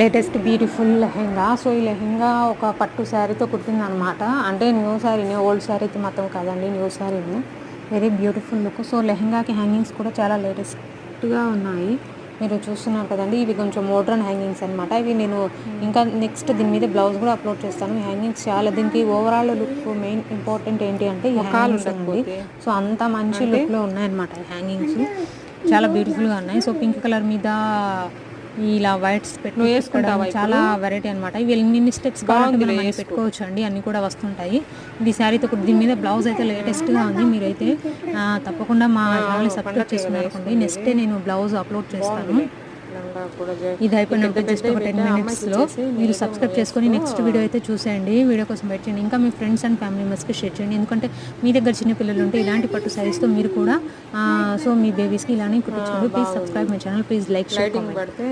Latest beautiful lehenga. So ఈ లెహెంగా ఒక పట్టు శారీతో కుట్టిందనమాట. అంటే న్యూ శారీనే, ఓల్డ్ శారీ అయితే మొత్తం కాదండి, న్యూ శారీనే. Very beautiful look. సో లెహెంగాకి హ్యాంగింగ్స్ కూడా చాలా లేటెస్ట్గా ఉన్నాయి. మీరు చూస్తున్నారు కదండి, ఇవి కొంచెం మోడ్రన్ హ్యాంగింగ్స్ అనమాట. ఇవి నేను ఇంకా నెక్స్ట్ దీని మీద బ్లౌజ్ కూడా అప్లోడ్ చేస్తాను. ఈ హ్యాంగింగ్స్ చాలా, దీనికి ఓవరాల్ లుక్ మెయిన్ ఇంపార్టెంట్ ఏంటి అంటే ఈ హ్యాంగింగ్స్ అండి. సో అంత మంచి లుక్లో ఉన్నాయన్నమాట ఈ హ్యాంగింగ్స్, చాలా బ్యూటిఫుల్గా ఉన్నాయి. సో పింక్ కలర్ మీద ఇలా వైట్స్ పెట్టుకోవడం చాలా వెరైటీ అనమాట. ఇవి ఎన్ని స్టెప్స్ కావాలంటే మనం అన్ని పెట్టుకోవచ్చు అండి, అన్నీ కూడా వస్తుంటాయి. ఇది శారీతో దీని మీద బ్లౌజ్ అయితే లేటెస్ట్గా ఉంది. మీరైతే తప్పకుండా మా ఛానల్ సబ్స్క్రైబ్ చేసుకున్నారండి. నెక్స్ట్ నేను బ్లౌజ్ అప్లోడ్ చేస్తాను. ఇది అయిపోయినట్టు జస్ట్ ఒక 10 minutesలో మీరు సబ్స్క్రైబ్ చేసుకొని నెక్స్ట్ వీడియో అయితే చూసేయండి. వీడియో కోసం వెయిట్ చేయండి. ఇంకా మీ ఫ్రెండ్స్ అండ్ ఫ్యామిలీ మెంబర్స్కి షేర్ చేయండి. ఎందుకంటే మీ దగ్గర చిన్న పిల్లలు ఉంటే ఇలాంటి పట్టు శారీస్తో మీరు కూడా సో మీ బేబీస్కి ఇలానే కుట్టించుకోండి. Please subscribe my channel, please like, share, comment.